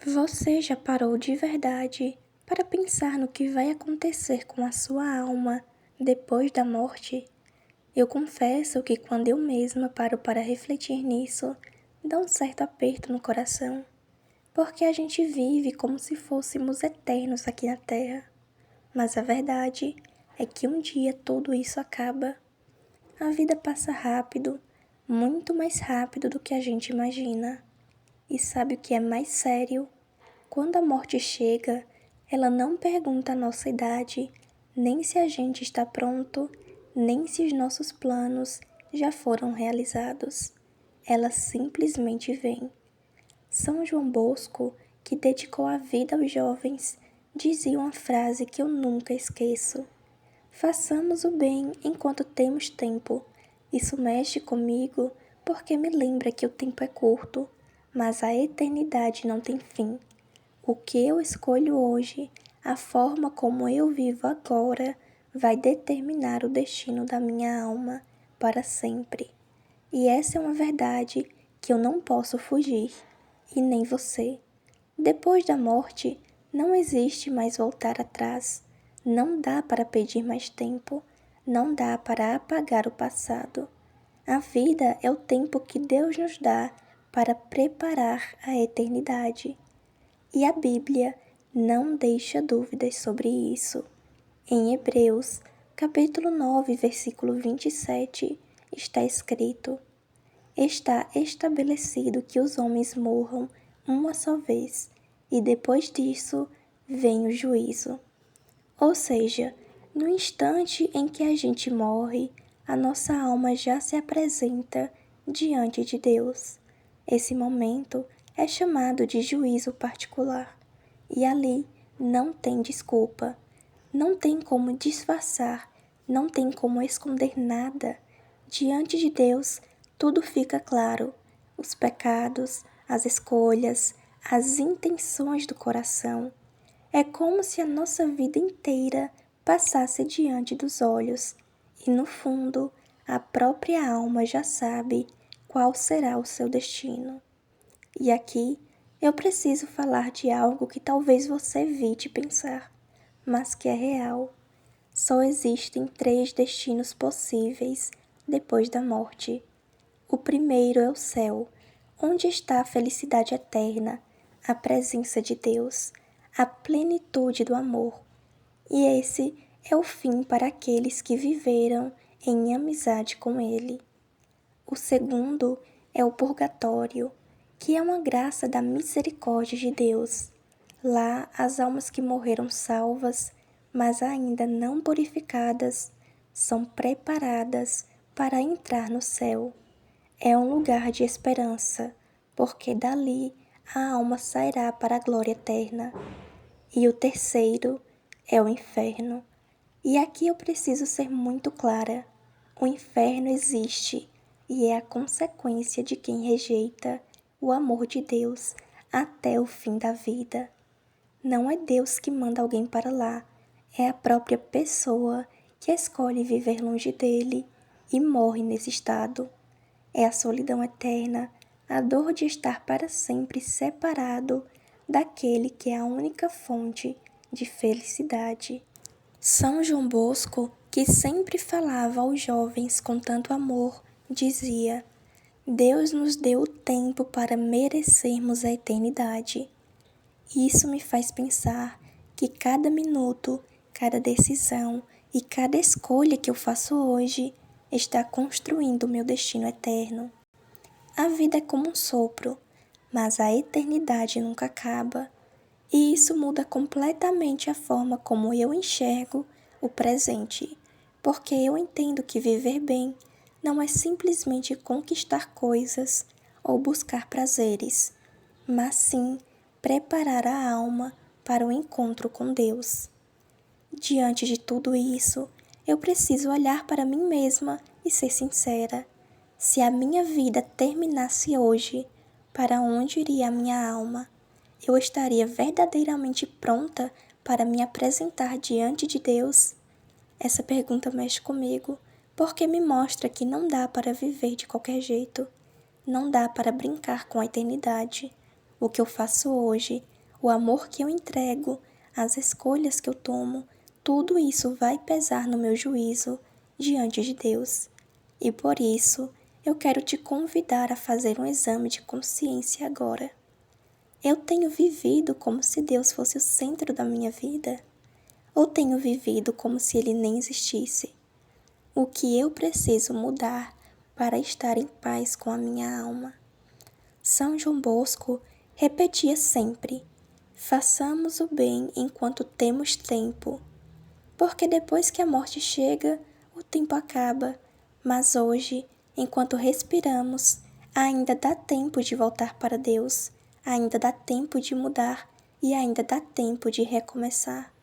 Você já parou de verdade para pensar no que vai acontecer com a sua alma depois da morte? Eu confesso que quando eu mesma paro para refletir nisso, dá um certo aperto no coração, porque a gente vive como se fôssemos eternos aqui na Terra. Mas a verdade é que um dia tudo isso acaba. A vida passa rápido, muito mais rápido do que a gente imagina. E sabe o que é mais sério? Quando a morte chega, ela não pergunta a nossa idade, nem se a gente está pronto, nem se os nossos planos já foram realizados. Ela simplesmente vem. São João Bosco, que dedicou a vida aos jovens, dizia uma frase que eu nunca esqueço: façamos o bem enquanto temos tempo. Isso mexe comigo porque me lembra que o tempo é curto, mas a eternidade não tem fim. O que eu escolho hoje, a forma como eu vivo agora, vai determinar o destino da minha alma para sempre. E essa é uma verdade que eu não posso fugir, e nem você. Depois da morte, não existe mais voltar atrás. Não dá para pedir mais tempo. Não dá para apagar o passado. A vida é o tempo que Deus nos dá para preparar a eternidade. E a Bíblia não deixa dúvidas sobre isso. Em Hebreus, capítulo 9, versículo 27, está escrito: está estabelecido que os homens morram uma só vez, e depois disso vem o juízo. Ou seja, no instante em que a gente morre, a nossa alma já se apresenta diante de Deus. Esse momento é chamado de juízo particular, e ali não tem desculpa, não tem como disfarçar, não tem como esconder nada. Diante de Deus, tudo fica claro: os pecados, as escolhas, as intenções do coração. É como se a nossa vida inteira passasse diante dos olhos, e no fundo, a própria alma já sabe qual será o seu destino. E aqui eu preciso falar de algo que talvez você evite pensar, mas que é real. Só existem 3 destinos possíveis depois da morte. O primeiro é o céu, onde está a felicidade eterna, a presença de Deus, a plenitude do amor. E esse é o fim para aqueles que viveram em amizade com Ele. O segundo é o purgatório, que é uma graça da misericórdia de Deus. Lá, as almas que morreram salvas, mas ainda não purificadas, são preparadas para entrar no céu. É um lugar de esperança, porque dali a alma sairá para a glória eterna. E o terceiro é o inferno. E aqui eu preciso ser muito clara: o inferno existe e é a consequência de quem rejeita o amor de Deus até o fim da vida. Não é Deus que manda alguém para lá, é a própria pessoa que escolhe viver longe dele e morre nesse estado. É a solidão eterna, a dor de estar para sempre separado daquele que é a única fonte de felicidade. São João Bosco, que sempre falava aos jovens com tanto amor, dizia: Deus nos deu o tempo para merecermos a eternidade. Isso me faz pensar que cada minuto, cada decisão e cada escolha que eu faço hoje está construindo o meu destino eterno. A vida é como um sopro, mas a eternidade nunca acaba. E isso muda completamente a forma como eu enxergo o presente, porque eu entendo que viver bem não é simplesmente conquistar coisas ou buscar prazeres, mas sim preparar a alma para o encontro com Deus. Diante de tudo isso, eu preciso olhar para mim mesma e ser sincera. Se a minha vida terminasse hoje, para onde iria a minha alma? Eu estaria verdadeiramente pronta para me apresentar diante de Deus? Essa pergunta mexe comigo, porque me mostra que não dá para viver de qualquer jeito. Não dá para brincar com a eternidade. O que eu faço hoje o amor que eu entrego, as escolhas que eu tomo, tudo isso vai pesar no meu juízo diante de Deus. E por isso, eu quero te convidar a fazer um exame de consciência agora. Eu tenho vivido como se Deus fosse o centro da minha vida? Ou tenho vivido como se Ele nem existisse? O que eu preciso mudar para estar em paz com a minha alma? São João Bosco repetia sempre: façamos o bem enquanto temos tempo, porque depois que a morte chega, o tempo acaba, mas hoje, enquanto respiramos, ainda dá tempo de voltar para Deus, ainda dá tempo de mudar e ainda dá tempo de recomeçar.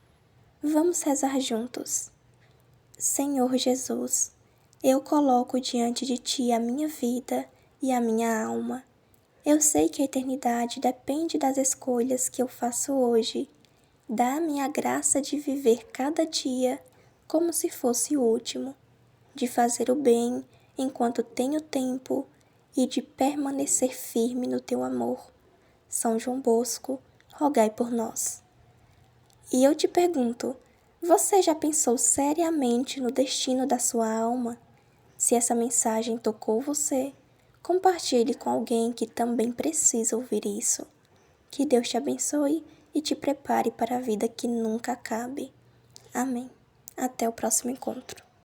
Vamos rezar juntos. Senhor Jesus, eu coloco diante de Ti a minha vida e a minha alma. Eu sei que a eternidade depende das escolhas que eu faço hoje. Dá-me a graça de viver cada dia como se fosse o último, de fazer o bem enquanto tenho tempo e de permanecer firme no Teu amor. São João Bosco, rogai por nós. E eu te pergunto, você já pensou seriamente no destino da sua alma? Se essa mensagem tocou você, compartilhe com alguém que também precisa ouvir isso. Que Deus te abençoe e te prepare para a vida que nunca acabe. Amém. Até o próximo encontro.